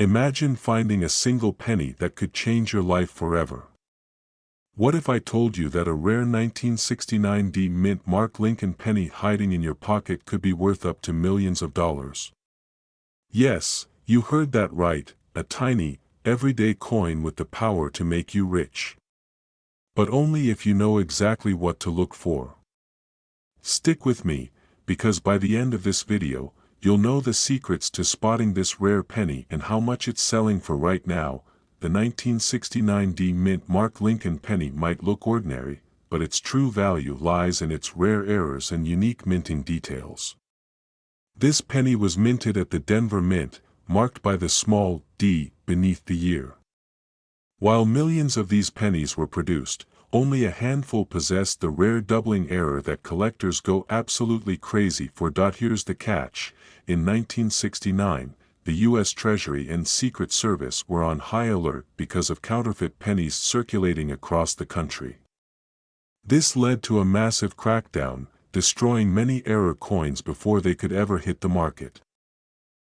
Imagine finding a single penny that could change your life forever. What if I told you that a rare 1969 D mint Mark Lincoln penny hiding in your pocket could be worth up to millions of dollars? Yes, you heard that right, a tiny, everyday coin with the power to make you rich. But only if you know exactly what to look for. Stick with me, because by the end of this video, you'll know the secrets to spotting this rare penny and how much it's selling for right now. The 1969 D mint Mark Lincoln penny might look ordinary, but its true value lies in its rare errors and unique minting details. This penny was minted at the Denver Mint, marked by the small d beneath the year. While millions of these pennies were produced, only a handful possessed the rare doubling error that collectors go absolutely crazy for. Here's the catch: in 1969, the U.S. Treasury and Secret Service were on high alert because of counterfeit pennies circulating across the country. This led to a massive crackdown, destroying many error coins before they could ever hit the market.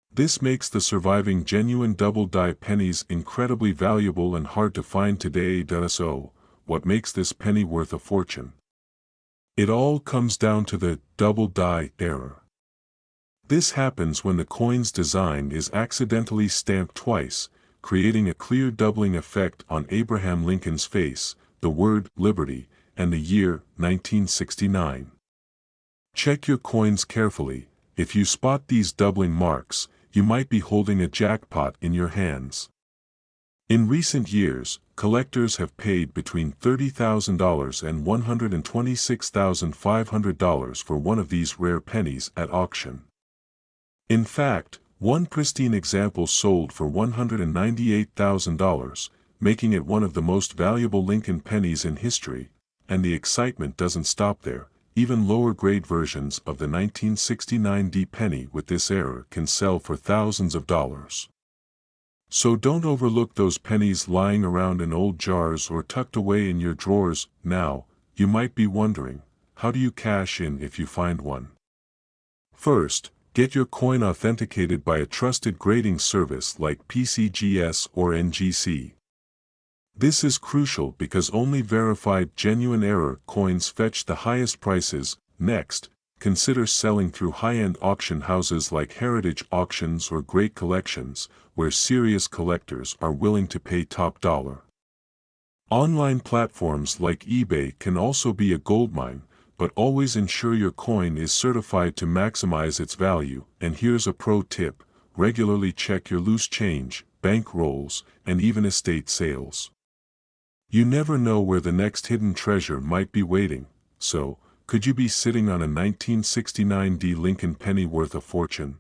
This makes the surviving genuine double-die pennies incredibly valuable and hard to find today. So, what makes this penny worth a fortune? It all comes down to the double-die error. This happens when the coin's design is accidentally stamped twice, creating a clear doubling effect on Abraham Lincoln's face, the word liberty, and the year 1969. Check your coins carefully. If you spot these doubling marks, you might be holding a jackpot in your hands. In recent years, collectors have paid between $30,000 and $126,500 for one of these rare pennies at auction. In fact, one pristine example sold for $198,000, making it one of the most valuable Lincoln pennies in history. And the excitement doesn't stop there. Even lower-grade versions of the 1969 D penny with this error can sell for thousands of dollars. So don't overlook those pennies lying around in old jars or tucked away in your drawers. Now, you might be wondering, how do you cash in if you find one? First, get your coin authenticated by a trusted grading service like PCGS or NGC. This is crucial because only verified genuine error coins fetch the highest prices. Next, consider selling through high-end auction houses like Heritage Auctions or Great Collections, where serious collectors are willing to pay top dollar. Online platforms like eBay can also be a goldmine, but always ensure your coin is certified to maximize its value. And here's a pro tip: regularly check your loose change, bank rolls, and even estate sales. You never know where the next hidden treasure might be waiting. So, could you be sitting on a 1969 D Lincoln penny worth a fortune?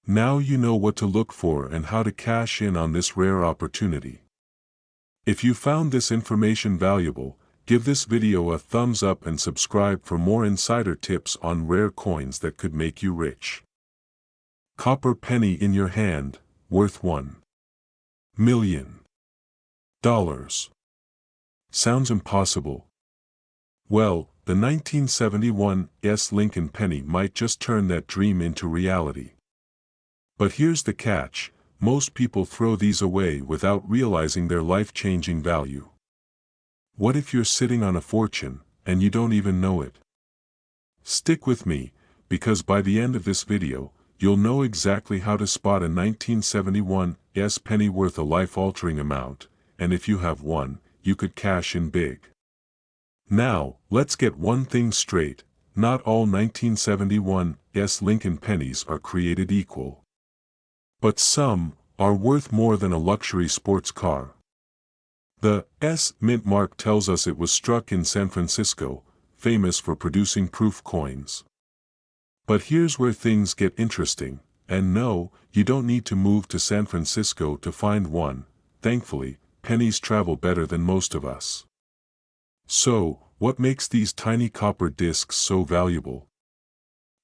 Now you know what to look for and how to cash in on this rare opportunity. If you found this information valuable, give this video a thumbs up and subscribe for more insider tips on rare coins that could make you rich. Copper penny in your hand, worth $1 million. Sounds impossible. Well, the 1971 S Lincoln penny might just turn that dream into reality. But here's the catch: most people throw these away without realizing their life-changing value. What if you're sitting on a fortune, and you don't even know it? Stick with me, because by the end of this video, you'll know exactly how to spot a 1971 S penny worth a life-altering amount, and if you have one, you could cash in big. Now, let's get one thing straight: not all 1971 S Lincoln pennies are created equal. But some are worth more than a luxury sports car. The S mint mark tells us it was struck in San Francisco, famous for producing proof coins. But here's where things get interesting, and no, you don't need to move to San Francisco to find one. Thankfully, pennies travel better than most of us. So, what makes these tiny copper discs so valuable?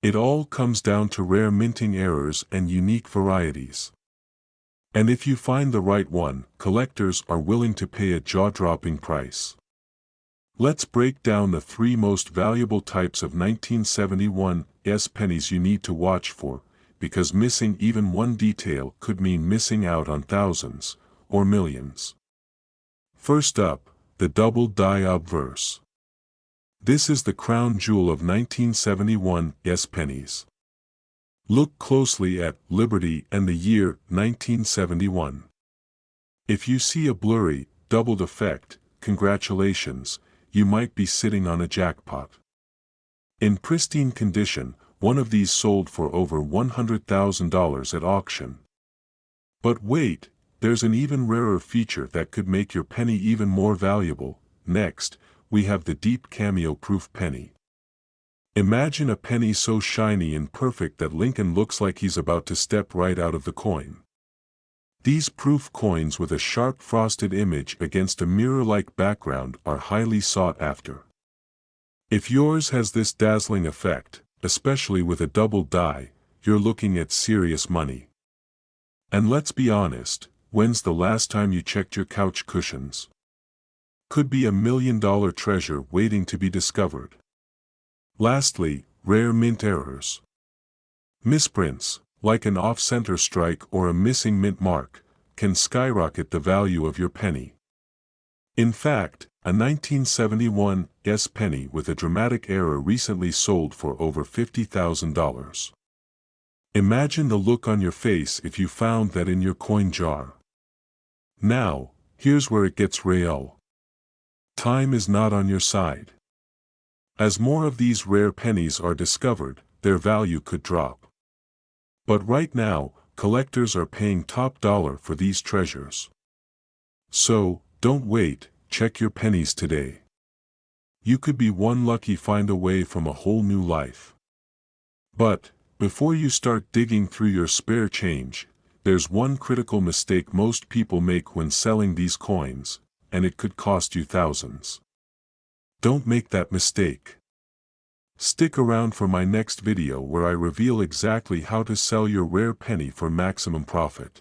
It all comes down to rare minting errors and unique varieties. And if you find the right one, collectors are willing to pay a jaw-dropping price. Let's break down the 3 most valuable types of 1971 S pennies you need to watch for. because missing even one detail could mean missing out on thousands, or millions. First up, the double die obverse. This is the crown jewel of 1971's pennies. Look closely at Liberty and the year 1971. If you see a blurry, doubled effect, congratulations, you might be sitting on a jackpot. In pristine condition, one of these sold for over $100,000 at auction. But wait, there's an even rarer feature that could make your penny even more valuable. Next, we have the deep cameo-proof penny. Imagine a penny so shiny and perfect that Lincoln looks like he's about to step right out of the coin. These proof coins with a sharp frosted image against a mirror-like background are highly sought after. If yours has this dazzling effect, especially with a double die, you're looking at serious money. And let's be honest, when's the last time you checked your couch cushions? Could be $1 million treasure waiting to be discovered. Lastly, rare mint errors. Misprints, like an off-center strike or a missing mint mark, can skyrocket the value of your penny. In fact, a 1971's penny with a dramatic error recently sold for over $50,000. Imagine the look on your face if you found that in your coin jar. Now, here's where it gets real. Time is not on your side. As more of these rare pennies are discovered, their value could drop. But right now, collectors are paying top dollar for these treasures. So, don't wait, check your pennies today. You could be one lucky find away from a whole new life. But, before you start digging through your spare change, there's one critical mistake most people make when selling these coins, and it could cost you thousands. Don't make that mistake. Stick around for my next video where I reveal exactly how to sell your rare penny for maximum profit.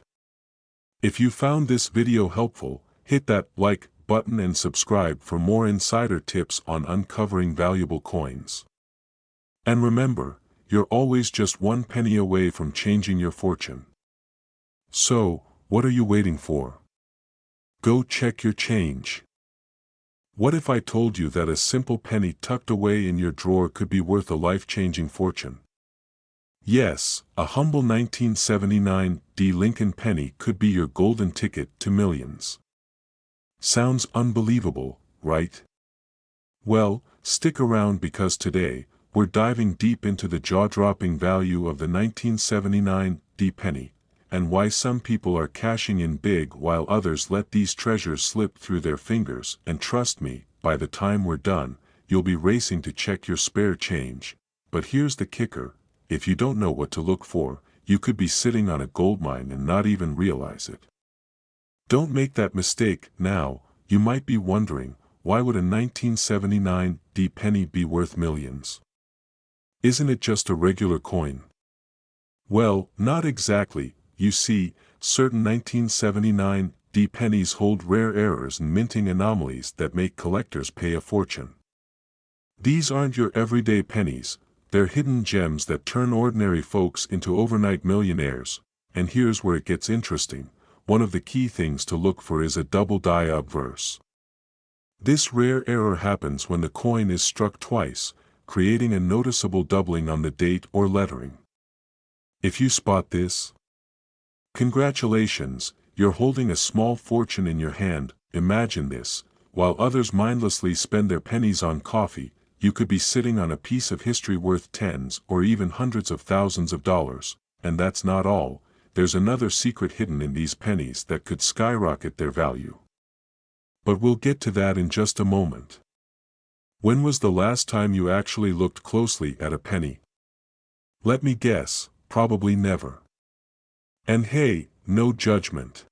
If you found this video helpful, hit that like button and subscribe for more insider tips on uncovering valuable coins. And remember, you're always just one penny away from changing your fortune. So, what are you waiting for? Go check your change. What if I told you that a simple penny tucked away in your drawer could be worth a life-changing fortune? Yes, a humble 1979 Lincoln penny could be your golden ticket to millions. Sounds unbelievable, right? Well, stick around because today, we're diving deep into the jaw-dropping value of the 1979 penny, and why some people are cashing in big while others let these treasures slip through their fingers. And trust me, by the time we're done, you'll be racing to check your spare change. But here's the kicker, if you don't know what to look for, you could be sitting on a goldmine and not even realize it. Don't make that mistake. Now, you might be wondering, why would a 1979 penny be worth millions? Isn't it just a regular coin? Well, not exactly. You see, certain 1979 pennies hold rare errors and minting anomalies that make collectors pay a fortune. These aren't your everyday pennies, they're hidden gems that turn ordinary folks into overnight millionaires. And here's where it gets interesting. One of the key things to look for is a double die obverse. This rare error happens when the coin is struck twice, creating a noticeable doubling on the date or lettering. If you spot this, congratulations, you're holding a small fortune in your hand. Imagine this, while others mindlessly spend their pennies on coffee, you could be sitting on a piece of history worth tens or even hundreds of thousands of dollars. And that's not all, there's another secret hidden in these pennies that could skyrocket their value. But we'll get to that in just a moment. When was the last time you actually looked closely at a penny? Let me guess, probably never. And hey, no judgment.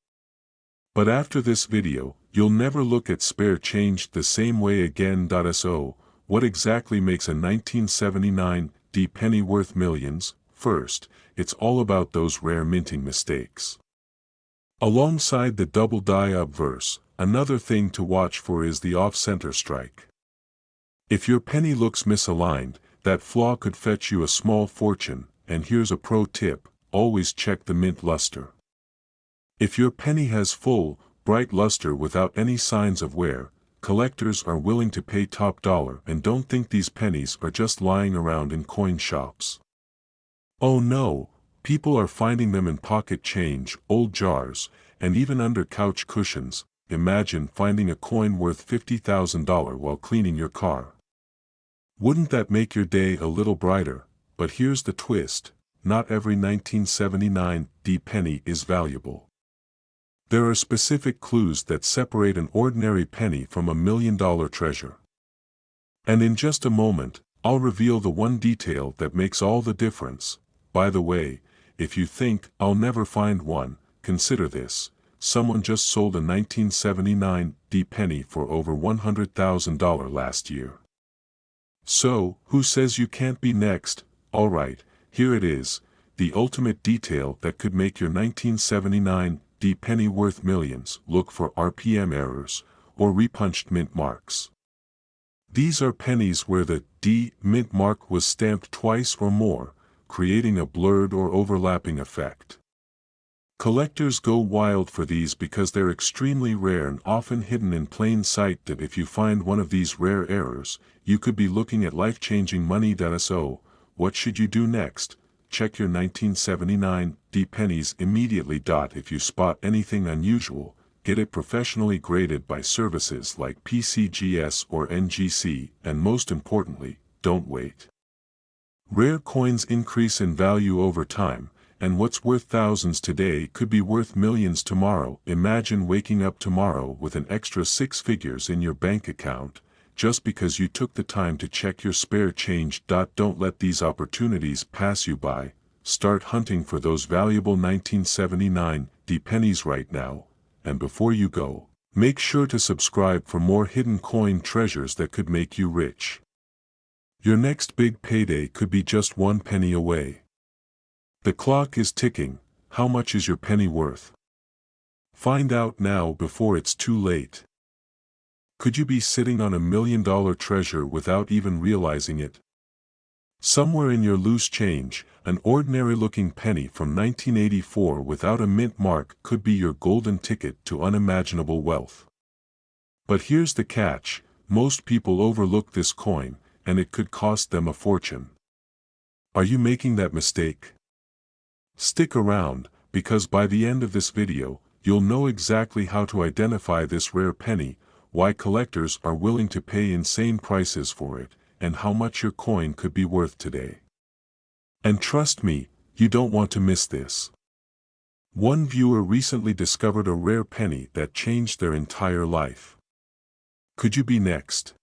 But after this video, you'll never look at spare change the same way again. So, what exactly makes a 1979 penny worth millions? First, it's all about those rare minting mistakes. Alongside the double die obverse, another thing to watch for is the off-center strike. If your penny looks misaligned, that flaw could fetch you a small fortune. And here's a pro tip, always check the mint luster. If your penny has full, bright luster without any signs of wear, collectors are willing to pay top dollar and don't think these pennies are just lying around in coin shops. Oh no, people are finding them in pocket change, old jars, and even under couch cushions. Imagine finding a coin worth $50,000 while cleaning your car. Wouldn't that make your day a little brighter? But here's the twist, not every 1979 D penny is valuable. There are specific clues that separate an ordinary penny from a $1,000,000 treasure. And in just a moment, I'll reveal the one detail that makes all the difference. By the way, if you think I'll never find one, consider this. Someone just sold a 1979 D penny for over $100,000 last year. So, who says you can't be next? Alright, here it is, the ultimate detail that could make your 1979 D penny worth millions. Look for RPM errors, or repunched mint marks. These are pennies where the D mint mark was stamped twice or more, creating a blurred or overlapping effect. Collectors go wild for these because they're extremely rare and often hidden in plain sight. That if you find one of these rare errors, you could be looking at life-changing money. So, what should you do next? Check your 1979 D pennies immediately. If you spot anything unusual, get it professionally graded by services like PCGS or NGC, and most importantly, don't wait. Rare coins increase in value over time, and what's worth thousands today could be worth millions tomorrow. Imagine waking up tomorrow with an extra 6 figures in your bank account, just because you took the time to check your spare change. Don't let these opportunities pass you by. Start hunting for those valuable 1979 D pennies right now, and before you go, make sure to subscribe for more hidden coin treasures that could make you rich. Your next big payday could be just 1 penny away. The clock is ticking. How much is your penny worth? Find out now before it's too late. Could you be sitting on a $1,000,000 treasure without even realizing it? Somewhere in your loose change, an ordinary-looking penny from 1984 without a mint mark could be your golden ticket to unimaginable wealth. But here's the catch, most people overlook this coin, and it could cost them a fortune. Are you making that mistake? Stick around, because by the end of this video, you'll know exactly how to identify this rare penny, why collectors are willing to pay insane prices for it, and how much your coin could be worth today. And trust me, you don't want to miss this. One viewer recently discovered a rare penny that changed their entire life. Could you be next?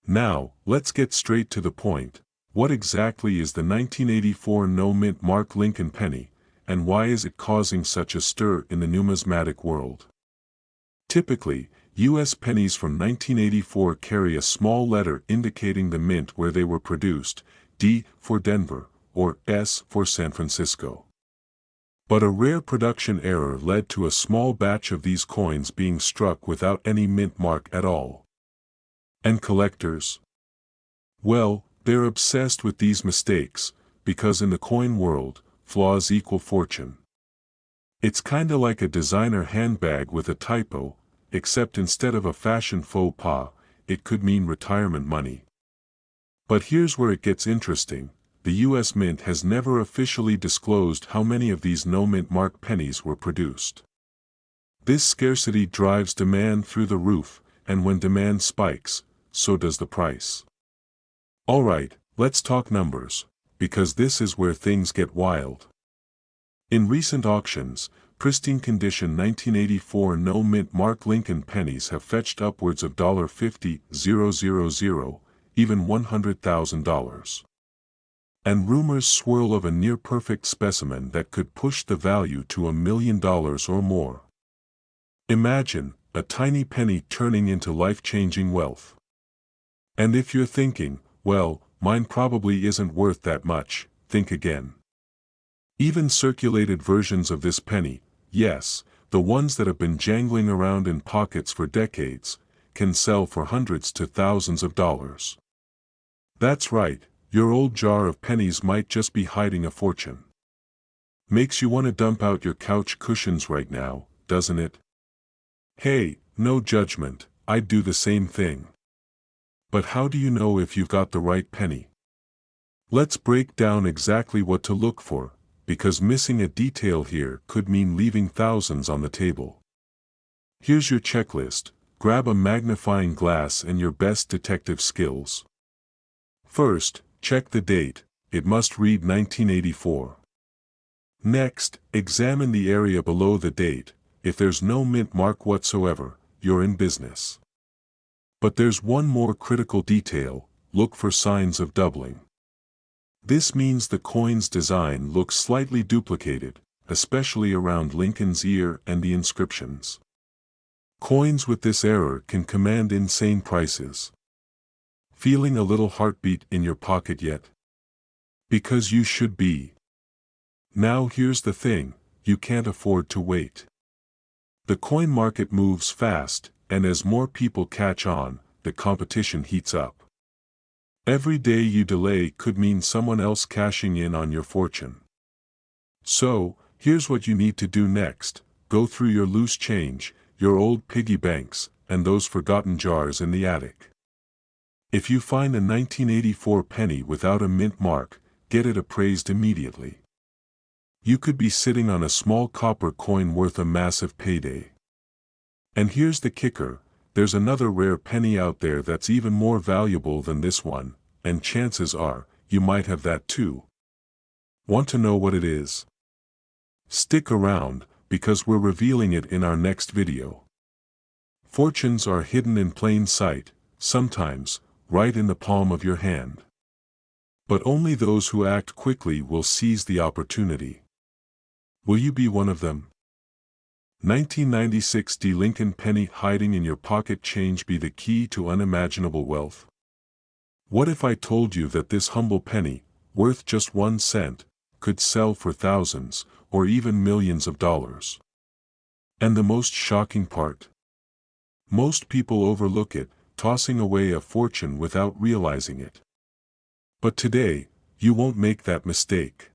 Now, let's get straight to the point. What exactly is the 1984 no mint mark Lincoln penny, and why is it causing such a stir in the numismatic world? Typically, U.S. pennies from 1984 carry a small letter indicating the mint where they were produced, D for Denver, or S for San Francisco. But a rare production error led to a small batch of these coins being struck without any mint mark at all. And collectors? Well, they're obsessed with these mistakes, because in the coin world, flaws equal fortune. It's kinda like a designer handbag with a typo, except instead of a fashion faux pas, it could mean retirement money. But here's where it gets interesting, the US Mint has never officially disclosed how many of these no mint mark pennies were produced. This scarcity drives demand through the roof, and when demand spikes, so does the price. Alright, let's talk numbers, because this is where things get wild. In recent auctions, pristine condition 1984 no mint mark Lincoln pennies have fetched upwards of $50,000, even $100,000. And rumors swirl of a near-perfect specimen that could push the value to $1,000,000 or more. Imagine, a tiny penny turning into life-changing wealth. And if you're thinking, well, mine probably isn't worth that much, think again. Even circulated versions of this penny, yes, the ones that have been jangling around in pockets for decades, can sell for hundreds to thousands of dollars. That's right, your old jar of pennies might just be hiding a fortune. Makes you want to dump out your couch cushions right now, doesn't it? Hey, no judgment, I'd do the same thing. But how do you know if you've got the right penny? Let's break down exactly what to look for, because missing a detail here could mean leaving thousands on the table. Here's your checklist. Grab a magnifying glass and your best detective skills. First, check the date. It must read 1984. Next, examine the area below the date. If there's no mint mark whatsoever, you're in business. But there's one more critical detail. Look for signs of doubling. This means the coin's design looks slightly duplicated, especially around Lincoln's ear and the inscriptions. Coins with this error can command insane prices. Feeling a little heartbeat in your pocket yet? Because you should be. Now here's the thing, you can't afford to wait. The coin market moves fast, and as more people catch on, the competition heats up. Every day you delay could mean someone else cashing in on your fortune. So, here's what you need to do next. Go through your loose change, your old piggy banks, and those forgotten jars in the attic. If you find a 1984 penny without a mint mark, get it appraised immediately. You could be sitting on a small copper coin worth a massive payday. And here's the kicker, there's another rare penny out there that's even more valuable than this one, and chances are, you might have that too. Want to know what it is? Stick around, because we're revealing it in our next video. Fortunes are hidden in plain sight, sometimes, right in the palm of your hand. But only those who act quickly will seize the opportunity. Will you be one of them? 1996 D. Lincoln penny hiding in your pocket change be the key to unimaginable wealth? What if I told you that this humble penny, worth just 1 cent, could sell for thousands, or even millions of dollars? And the most shocking part? Most people overlook it, tossing away a fortune without realizing it. But today, you won't make that mistake.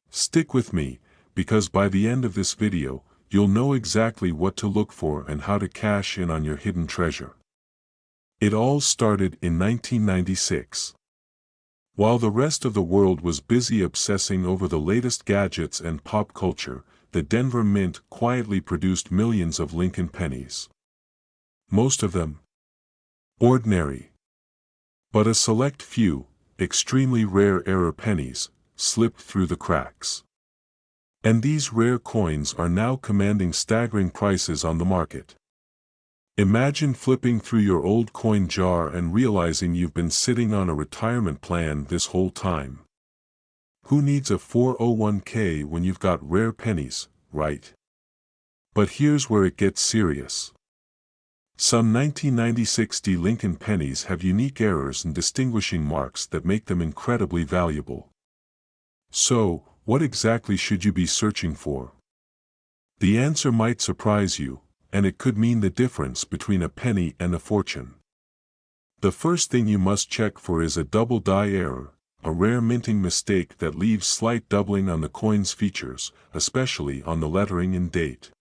Stick with me, because by the end of this video, you'll know exactly what to look for and how to cash in on your hidden treasure. It all started in 1996. While the rest of the world was busy obsessing over the latest gadgets and pop culture, the Denver Mint quietly produced millions of Lincoln pennies. Most of them ordinary. But a select few, extremely rare error pennies, slipped through the cracks. And these rare coins are now commanding staggering prices on the market. Imagine flipping through your old coin jar and realizing you've been sitting on a retirement plan this whole time. Who needs a 401k when you've got rare pennies, right? But here's where it gets serious. Some 1996 D. Lincoln pennies have unique errors and distinguishing marks that make them incredibly valuable. So, what exactly should you be searching for? The answer might surprise you, and it could mean the difference between a penny and a fortune. The first thing you must check for is a double die error, a rare minting mistake that leaves slight doubling on the coin's features, especially on the lettering and date.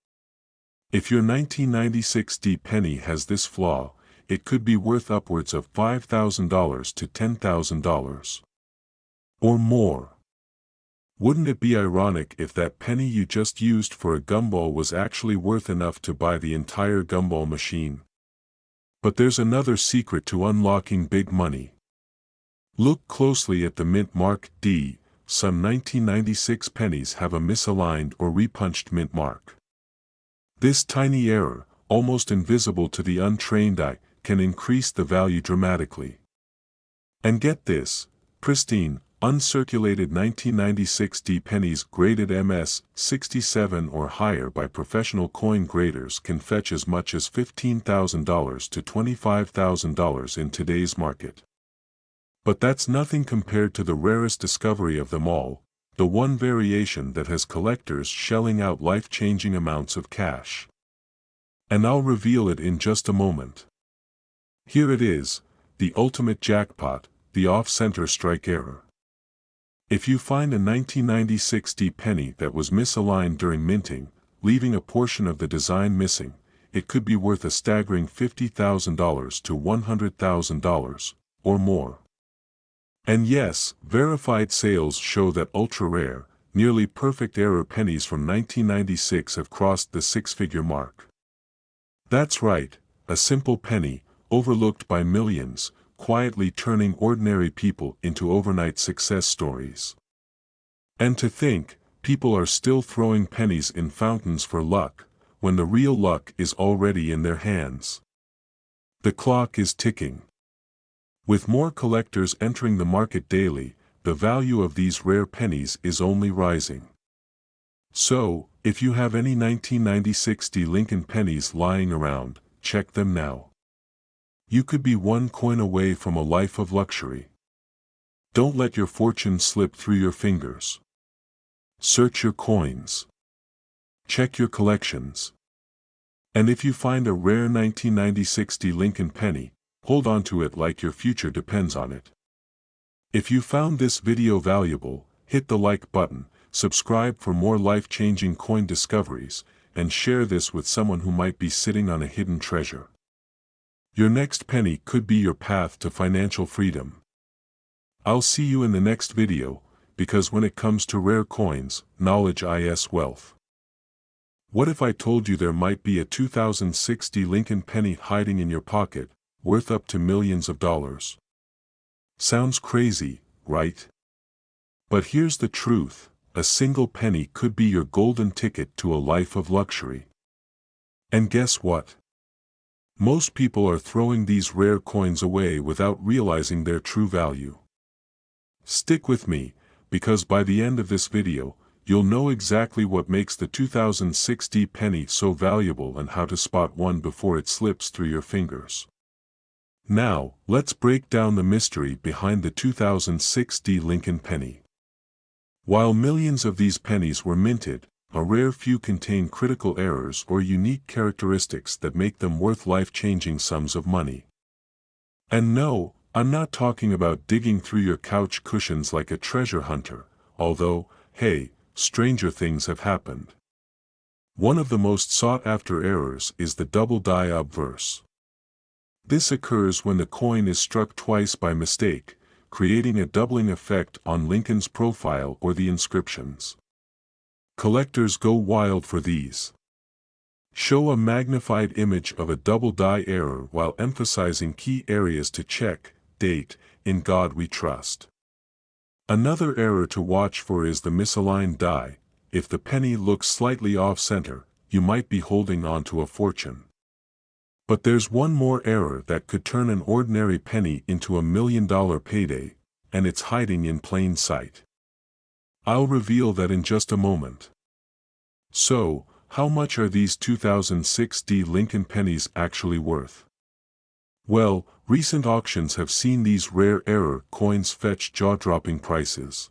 If your 1996 D penny has this flaw, it could be worth upwards of $5,000 to $10,000. Or more. Wouldn't it be ironic if that penny you just used for a gumball was actually worth enough to buy the entire gumball machine? But there's another secret to unlocking big money. Look closely at the mint mark D. Some 1996 pennies have a misaligned or repunched mint mark. This tiny error, almost invisible to the untrained eye, can increase the value dramatically. And get this, pristine, uncirculated 1996 D pennies graded MS 67 or higher by professional coin graders can fetch as much as $15,000 to $25,000 in today's market. But that's nothing compared to the rarest discovery of them all, the one variation that has collectors shelling out life-changing amounts of cash. And I'll reveal it in just a moment. Here it is, the ultimate jackpot, the off-center strike error. If you find a 1996 D penny that was misaligned during minting, leaving a portion of the design missing, it could be worth a staggering $50,000 to $100,000, or more. And yes, verified sales show that ultra-rare, nearly perfect error pennies from 1996 have crossed the six-figure mark. That's right, a simple penny, overlooked by millions, quietly turning ordinary people into overnight success stories. And to think, people are still throwing pennies in fountains for luck, when the real luck is already in their hands. The clock is ticking. With more collectors entering the market daily, the value of these rare pennies is only rising. So, if you have any 1996 D Lincoln pennies lying around, check them now. You could be one coin away from a life of luxury. Don't let your fortune slip through your fingers. Search your coins. Check your collections. And if you find a rare 1996 D Lincoln penny, hold on to it like your future depends on it. If you found this video valuable, hit the like button, subscribe for more life-changing coin discoveries, and share this with someone who might be sitting on a hidden treasure. Your next penny could be your path to financial freedom. I'll see you in the next video, because when it comes to rare coins, knowledge is wealth. What if I told you there might be a 2006 D Lincoln penny hiding in your pocket, worth up to millions of dollars? Sounds crazy, right? But here's the truth, a single penny could be your golden ticket to a life of luxury. And guess what? Most people are throwing these rare coins away without realizing their true value. Stick with me, because by the end of this video, you'll know exactly what makes the 2006 D penny so valuable and how to spot one before it slips through your fingers. Now, let's break down the mystery behind the 2006 D Lincoln penny. While millions of these pennies were minted, a rare few contain critical errors or unique characteristics that make them worth life-changing sums of money. And no, I'm not talking about digging through your couch cushions like a treasure hunter, although, hey, stranger things have happened. One of the most sought-after errors is the double die obverse. This occurs when the coin is struck twice by mistake, creating a doubling effect on Lincoln's profile or the inscriptions. Collectors go wild for these. Show a magnified image of a double die error while emphasizing key areas to check, date, "In God we trust." Another error to watch for is the misaligned die. If the penny looks slightly off-center, you might be holding on to a fortune. But there's one more error that could turn an ordinary penny into $1 million payday, and it's hiding in plain sight. I'll reveal that in just a moment. So, how much are these 2006 D Lincoln pennies actually worth? Well, recent auctions have seen these rare error coins fetch jaw-dropping prices.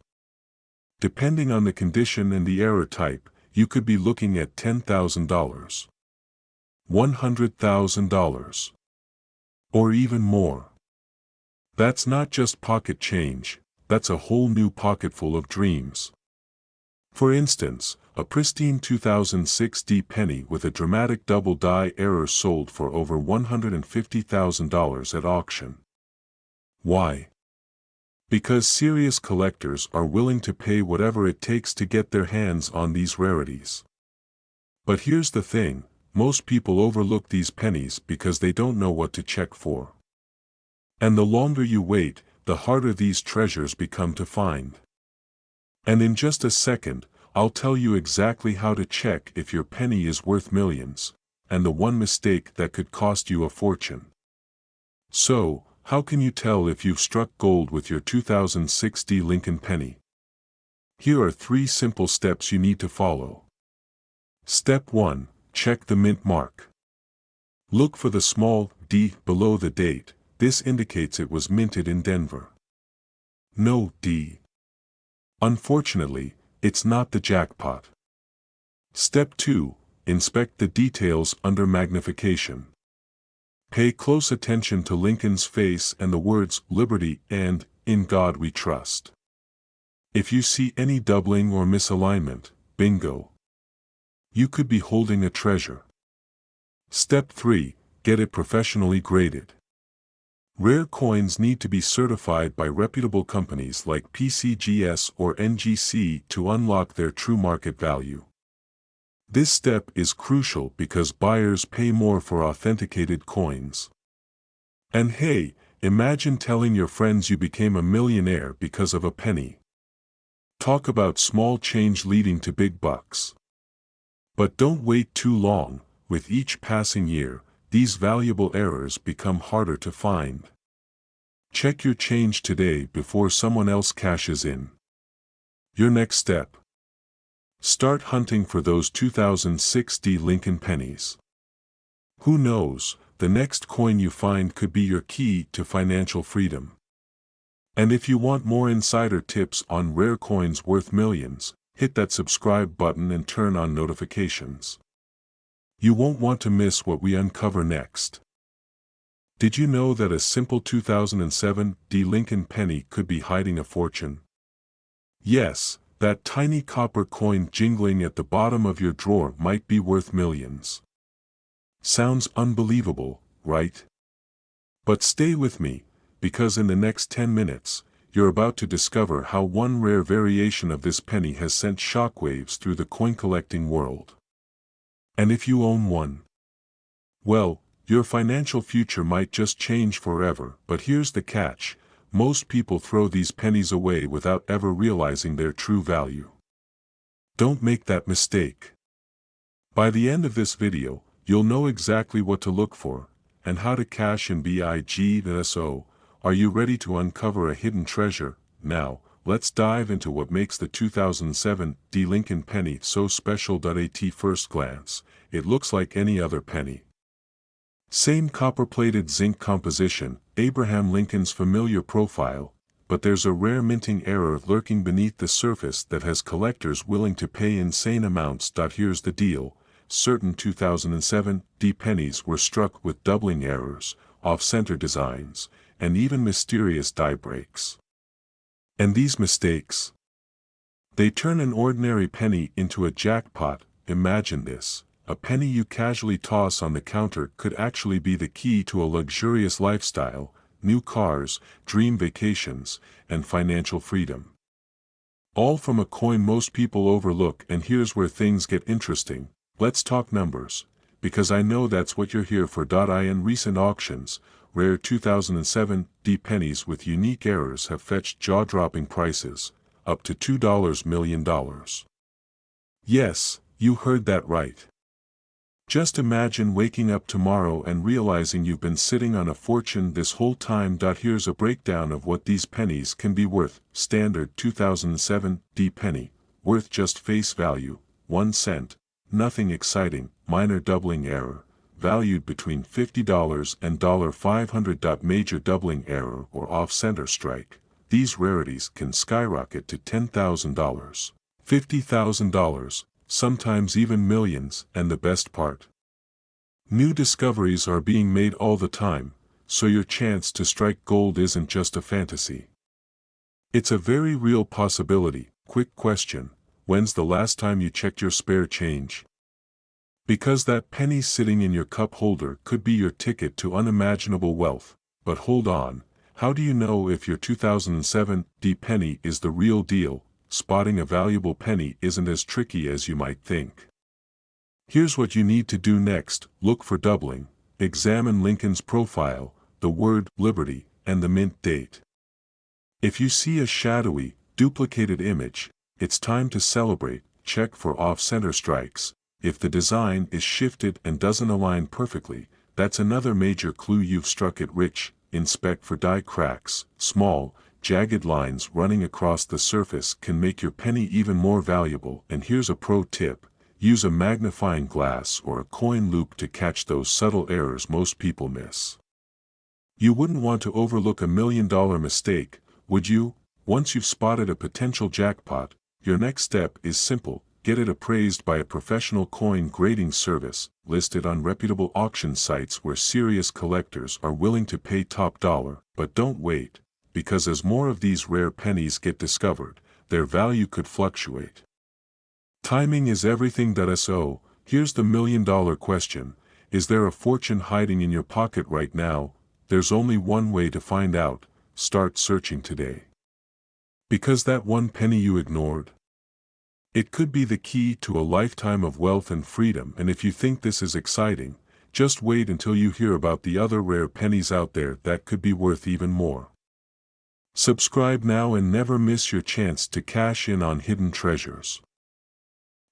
Depending on the condition and the error type, you could be looking at $10,000. $100,000. Or even more. That's not just pocket change, that's a whole new pocketful of dreams. For instance, a pristine 2006 D penny with a dramatic double die error sold for over $150,000 at auction. Why? Because serious collectors are willing to pay whatever it takes to get their hands on these rarities. But here's the thing. Most people overlook these pennies because they don't know what to check for. And the longer you wait, the harder these treasures become to find. And in just a second, I'll tell you exactly how to check if your penny is worth millions, and the one mistake that could cost you a fortune. So, how can you tell if you've struck gold with your 2006 D Lincoln penny? Here are 3 simple steps you need to follow. Step 1. Check the mint mark. Look for the small d below the date. This indicates it was minted in Denver. No D. Unfortunately, it's not the jackpot. Step 2. Inspect the details under magnification. Pay close attention to Lincoln's face and the words "Liberty" and "In God We Trust." If you see any doubling or misalignment, bingo. You could be holding a treasure. Step 3. Get it professionally graded. Rare coins need to be certified by reputable companies like PCGS or NGC to unlock their true market value. This step is crucial because buyers pay more for authenticated coins. And hey, imagine telling your friends you became a millionaire because of a penny. Talk about small change leading to big bucks. But don't wait too long. With each passing year, these valuable errors become harder to find. Check your change today before someone else cashes in. Your next step. Start hunting for those 2006 D Lincoln pennies. Who knows, the next coin you find could be your key to financial freedom. And if you want more insider tips on rare coins worth millions, hit that subscribe button and turn on notifications. You won't want to miss what we uncover next. Did you know that a simple 2007 D Lincoln penny could be hiding a fortune? Yes, that tiny copper coin jingling at the bottom of your drawer might be worth millions. Sounds unbelievable, right? But stay with me, because in the next 10 minutes, you're about to discover how one rare variation of this penny has sent shockwaves through the coin-collecting world. And if you own one, well, your financial future might just change forever. But here's the catch: most people throw these pennies away without ever realizing their true value. Don't make that mistake. By the end of this video, you'll know exactly what to look for, and how to cash in BIGSO. Are you ready to uncover a hidden treasure? Now, let's dive into what makes the 2007 D Lincoln penny so special. At first glance, it looks like any other penny. Same copper-plated zinc composition, Abraham Lincoln's familiar profile, but there's a rare minting error lurking beneath the surface that has collectors willing to pay insane amounts. Here's the deal: certain 2007 D pennies were struck with doubling errors, off-center designs, and even mysterious die breaks. And these mistakes, they turn an ordinary penny into a jackpot. Imagine this: a penny you casually toss on the counter could actually be the key to a luxurious lifestyle, new cars, dream vacations, and financial freedom. All from a coin most people overlook. And here's where things get interesting. Let's talk numbers, because I know that's what you're here for. In recent auctions, rare 2007 D pennies with unique errors have fetched jaw-dropping prices, up to $2 million. Yes, you heard that right. Just imagine waking up tomorrow and realizing you've been sitting on a fortune this whole time. Here's a breakdown of what these pennies can be worth. Standard 2007 D penny, worth just face value, 1 cent, nothing exciting. Minor doubling error, valued between $50 and $500. Major doubling error or off-center strike, these rarities can skyrocket to $10,000, $50,000, sometimes even millions. And the best part? New discoveries are being made all the time, so your chance to strike gold isn't just a fantasy. It's a very real possibility. Quick question: when's the last time you checked your spare change? Because that penny sitting in your cup holder could be your ticket to unimaginable wealth. But hold on, how do you know if your 2007 D penny is the real deal? Spotting a valuable penny isn't as tricky as you might think. Here's what you need to do next: look for doubling, examine Lincoln's profile, the word Liberty, and the mint date. If you see a shadowy, duplicated image, it's time to celebrate. Check for off-center strikes. If the design is shifted and doesn't align perfectly, that's another major clue you've struck it rich. Inspect for die cracks. Small, jagged lines running across the surface can make your penny even more valuable. And here's a pro tip: use a magnifying glass or a coin loop to catch those subtle errors most people miss. You wouldn't want to overlook a $1 million mistake, would you? Once you've spotted a potential jackpot, your next step is simple: get it appraised by a professional coin grading service, listed on reputable auction sites where serious collectors are willing to pay top dollar. But don't wait, because as more of these rare pennies get discovered, their value could fluctuate. Timing is everything. So, here's the million-dollar question: is there a fortune hiding in your pocket right now? There's only one way to find out: start searching today. Because that one penny you ignored, it could be the key to a lifetime of wealth and freedom. And if you think this is exciting, just wait until you hear about the other rare pennies out there that could be worth even more. Subscribe now and never miss your chance to cash in on hidden treasures.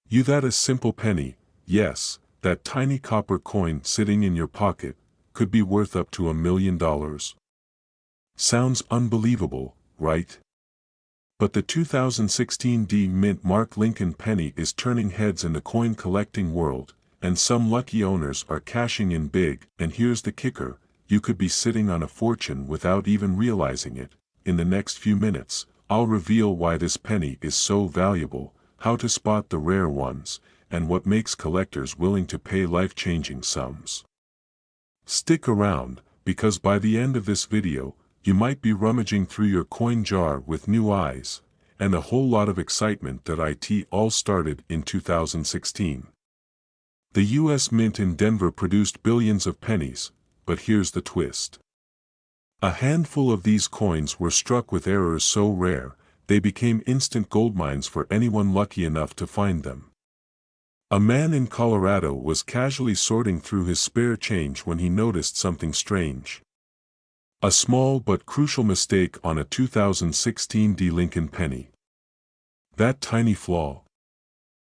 That a simple penny, yes, that tiny copper coin sitting in your pocket, could be worth up to $1 million. Sounds unbelievable, right? But the 2016 mint Mark Lincoln penny is turning heads in the coin collecting world, and some lucky owners are cashing in big. And here's the kicker: you could be sitting on a fortune without even realizing it. In the next few minutes, I'll reveal why this penny is so valuable, how to spot the rare ones, and what makes collectors willing to pay life-changing sums. Stick around, because by the end of this video, you might be rummaging through your coin jar with new eyes, and a whole lot of excitement. It all started in 2016. The U.S. Mint in Denver produced billions of pennies, but here's the twist. A handful of these coins were struck with errors so rare, they became instant gold mines for anyone lucky enough to find them. A man in Colorado was casually sorting through his spare change when he noticed something strange. A small but crucial mistake on a 2016 Lincoln penny. That tiny flaw.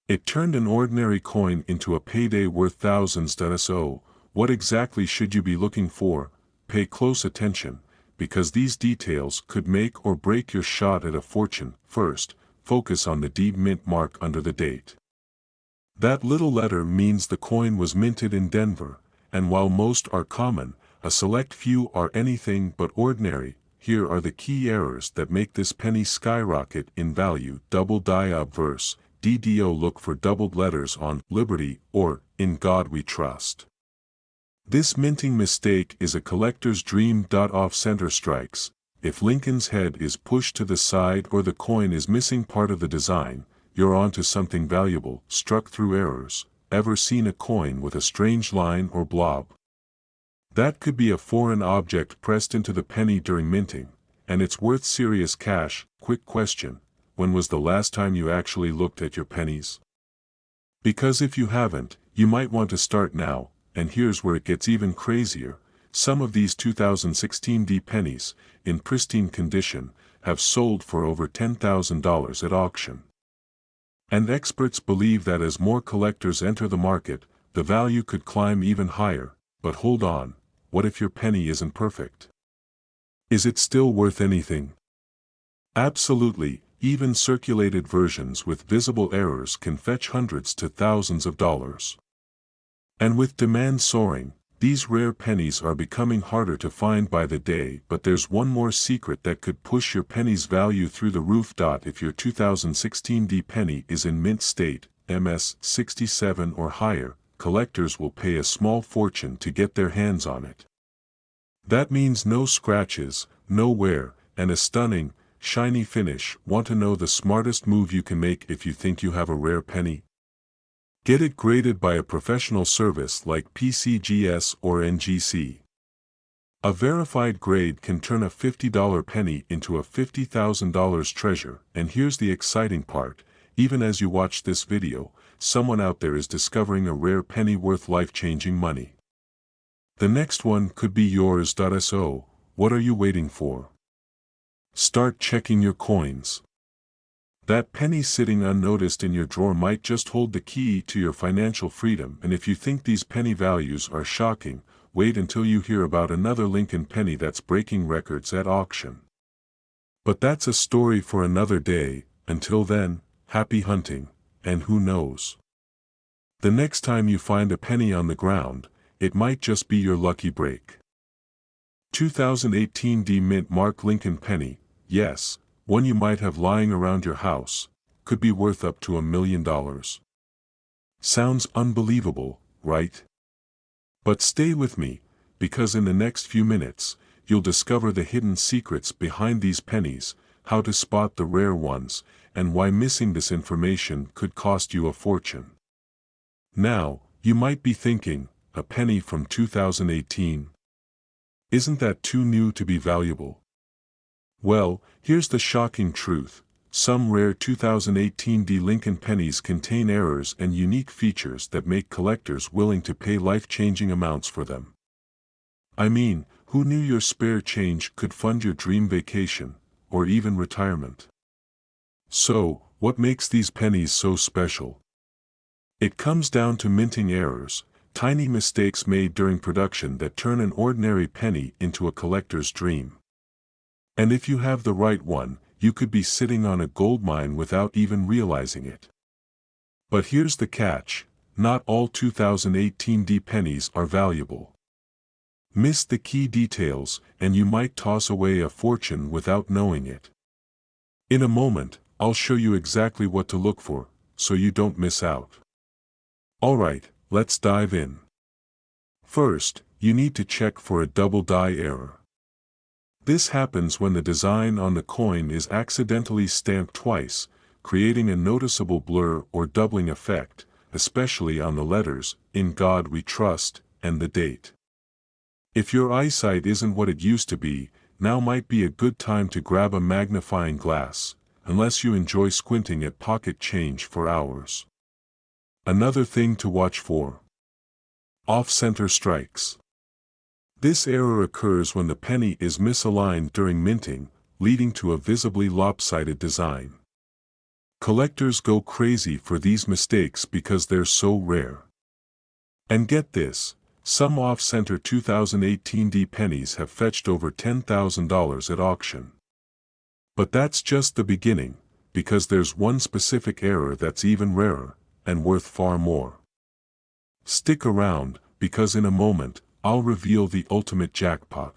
It turned an ordinary coin into a payday worth thousands. So, what exactly should you be looking for? Pay close attention, because these details could make or break your shot at a fortune. First, focus on the D mint mark under the date. That little letter means the coin was minted in Denver, and while most are common, a select few are anything but ordinary. Here are the key errors that make this penny skyrocket in value. Double die obverse, DDO. Look for doubled letters on Liberty or In God We Trust. This minting mistake is a collector's dream. Off-center strikes. If Lincoln's head is pushed to the side or the coin is missing part of the design, you're onto something valuable. Struck through errors. Ever seen a coin with a strange line or blob? That could be a foreign object pressed into the penny during minting, and it's worth serious cash. Quick question: when was the last time you actually looked at your pennies? Because if you haven't, you might want to start now. And here's where it gets even crazier: some of these 2016 pennies, in pristine condition, have sold for over $10,000 at auction. And experts believe that as more collectors enter the market, the value could climb even higher. But hold on, what if your penny isn't perfect? Is it still worth anything? Absolutely. Even circulated versions with visible errors can fetch hundreds to thousands of dollars. And with demand soaring, these rare pennies are becoming harder to find by the day. But there's one more secret that could push your penny's value through the roof. If your 2016 penny is in mint state, MS 67 or higher, collectors will pay a small fortune to get their hands on it. That means no scratches, no wear, and a stunning, shiny finish. Want to know the smartest move you can make if you think you have a rare penny? Get it graded by a professional service like PCGS or NGC. A verified grade can turn a $50 penny into a $50,000 treasure. And here's the exciting part: even as you watch this video, someone out there is discovering a rare penny worth life-changing money. The next one could be yours. So, what are you waiting for? Start checking your coins. That penny sitting unnoticed in your drawer might just hold the key to your financial freedom. And if you think these penny values are shocking, wait until you hear about another Lincoln penny that's breaking records at auction. But that's a story for another day. Until then, happy hunting, and who knows? The next time you find a penny on the ground, it might just be your lucky break. 2018 mint Mark Lincoln penny, yes, one you might have lying around your house, could be worth up to $1 million. Sounds unbelievable, right? But stay with me, because in the next few minutes, you'll discover the hidden secrets behind these pennies, how to spot the rare ones, and why missing this information could cost you a fortune. Now, you might be thinking, a penny from 2018? Isn't that too new to be valuable? Well, here's the shocking truth. Some rare 2018 Lincoln pennies contain errors and unique features that make collectors willing to pay life-changing amounts for them. I mean, who knew your spare change could fund your dream vacation, or even retirement? So, what makes these pennies so special? It comes down to minting errors, tiny mistakes made during production that turn an ordinary penny into a collector's dream. And if you have the right one, you could be sitting on a gold mine without even realizing it. But here's the catch: not all 2018 pennies are valuable. Miss the key details, and you might toss away a fortune without knowing it. In a moment, I'll show you exactly what to look for, so you don't miss out. Alright, let's dive in. First, you need to check for a double die error. This happens when the design on the coin is accidentally stamped twice, creating a noticeable blur or doubling effect, especially on the letters, "In God We Trust," and the date. If your eyesight isn't what it used to be, now might be a good time to grab a magnifying glass, unless you enjoy squinting at pocket change for hours. Another thing to watch for: off-center strikes. This error occurs when the penny is misaligned during minting, leading to a visibly lopsided design. Collectors go crazy for these mistakes because they're so rare. And get this, some off-center 2018 pennies have fetched over $10,000 at auction. But that's just the beginning, because there's one specific error that's even rarer, and worth far more. Stick around, because in a moment, I'll reveal the ultimate jackpot.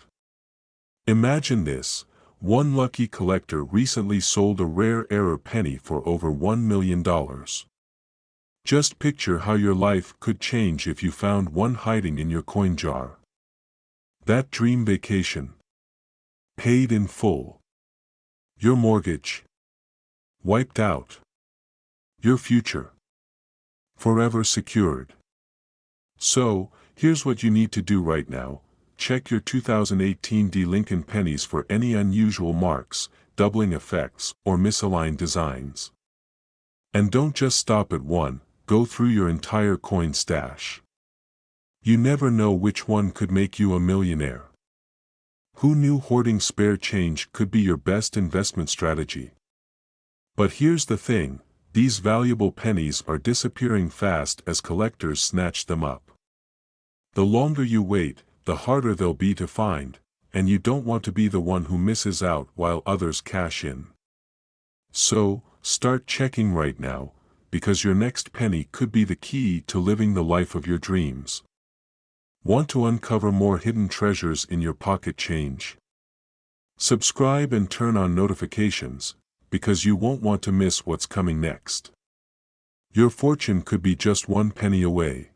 Imagine this: one lucky collector recently sold a rare error penny for over $1 million. Just picture how your life could change if you found one hiding in your coin jar. That dream vacation, paid in full. Your mortgage, wiped out. Your future, forever secured. So, here's what you need to do right now: check your 2018 Lincoln pennies for any unusual marks, doubling effects, or misaligned designs. And don't just stop at one, go through your entire coin stash. You never know which one could make you a millionaire. Who knew hoarding spare change could be your best investment strategy? But here's the thing: these valuable pennies are disappearing fast as collectors snatch them up. The longer you wait, the harder they'll be to find, and you don't want to be the one who misses out while others cash in. So, start checking right now, because your next penny could be the key to living the life of your dreams. Want to uncover more hidden treasures in your pocket change? Subscribe and turn on notifications, because you won't want to miss what's coming next. Your fortune could be just one penny away.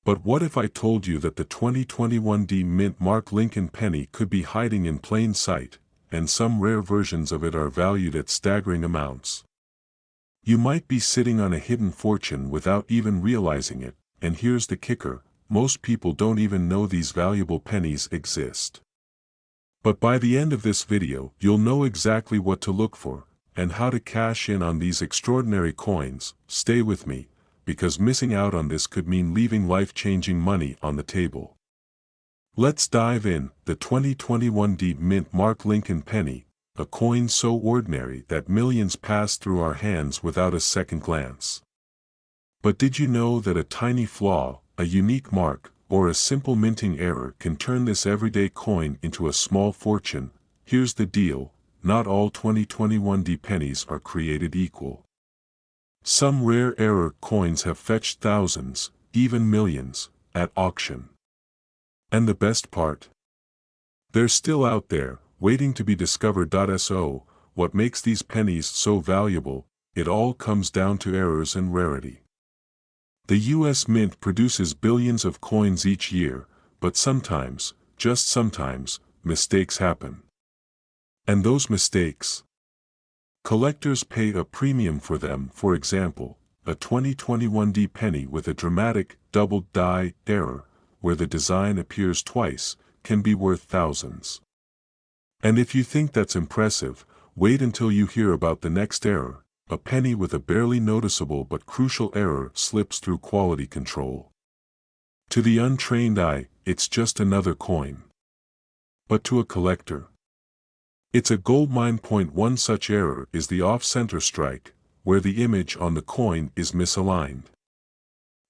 But what if I told you that the 2021 Mint Mark Lincoln penny could be hiding in plain sight, and some rare versions of it are valued at staggering amounts? You might be sitting on a hidden fortune without even realizing it, and here's the kicker: most people don't even know these valuable pennies exist. But by the end of this video, you'll know exactly what to look for, and how to cash in on these extraordinary coins. Stay with me, because missing out on this could mean leaving life-changing money on the table. Let's dive in. The 2021 Mint Mark Lincoln penny, a coin so ordinary that millions pass through our hands without a second glance. But did you know that a tiny flaw, a unique mark, or a simple minting error can turn this everyday coin into a small fortune? Here's the deal: not all 2021 pennies are created equal. Some rare error coins have fetched thousands, even millions, at auction. And the best part? They're still out there, waiting to be discovered. So, what makes these pennies so valuable? It all comes down to errors and rarity. The US Mint produces billions of coins each year, but sometimes, just sometimes, mistakes happen. And those mistakes? Collectors pay a premium for them. For example, a 2021 penny with a dramatic doubled die error, where the design appears twice, can be worth thousands. And if you think that's impressive, wait until you hear about the next error. A penny with a barely noticeable but crucial error slips through quality control. To the untrained eye, it's just another coin. But to a collector, it's a goldmine. One such error is the off-center strike, where the image on the coin is misaligned.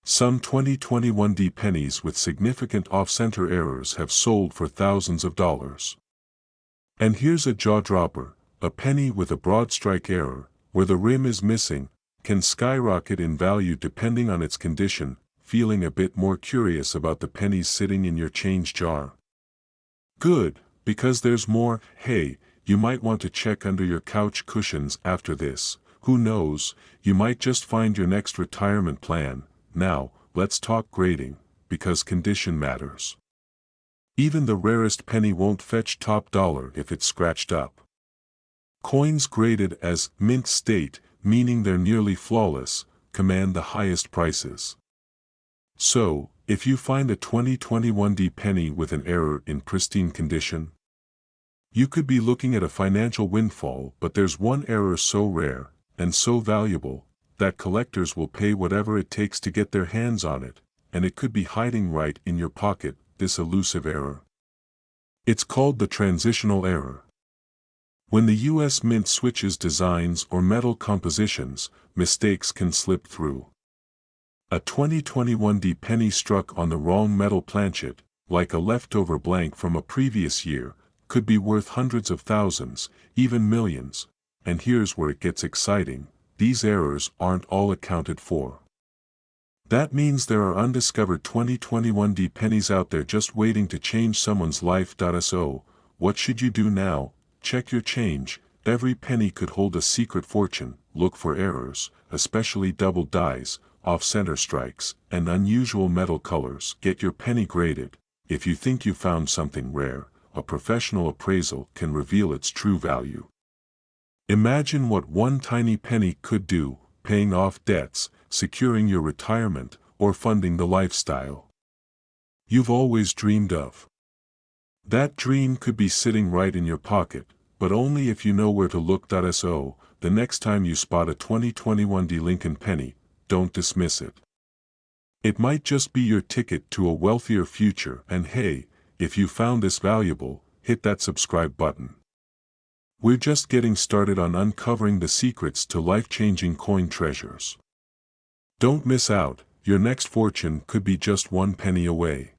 Some 2021 pennies with significant off-center errors have sold for thousands of dollars. And here's a jaw-dropper: a penny with a broad strike error, where the rim is missing, can skyrocket in value depending on its condition. Feeling a bit more curious about the pennies sitting in your change jar? Good, because there's more. Hey, you might want to check under your couch cushions after this. Who knows, you might just find your next retirement plan. Now, let's talk grading, because condition matters. Even the rarest penny won't fetch top dollar if it's scratched up. Coins graded as mint state, meaning they're nearly flawless, command the highest prices. So, if you find a 2021 penny with an error in pristine condition, you could be looking at a financial windfall. But there's one error so rare, and so valuable, that collectors will pay whatever it takes to get their hands on it, and it could be hiding right in your pocket, this elusive error. It's called the transitional error. When the US Mint switches designs or metal compositions, mistakes can slip through. A 2021 penny struck on the wrong metal planchet, like a leftover blank from a previous year, could be worth hundreds of thousands, even millions. And here's where it gets exciting: these errors aren't all accounted for. That means there are undiscovered 2021 pennies out there just waiting to change someone's life. So, what should you do now? Check your change. Every penny could hold a secret fortune. Look for errors, especially double dies, off-center strikes, and unusual metal colors. Get your penny graded. If you think you found something rare, a professional appraisal can reveal its true value. Imagine what one tiny penny could do: paying off debts, securing your retirement, or funding the lifestyle you've always dreamed of. That dream could be sitting right in your pocket, but only if you know where to look. So, the next time you spot a 2021 Lincoln penny, don't dismiss it. It might just be your ticket to a wealthier future. And hey, if you found this valuable, hit that subscribe button. We're just getting started on uncovering the secrets to life-changing coin treasures. Don't miss out, your next fortune could be just one penny away.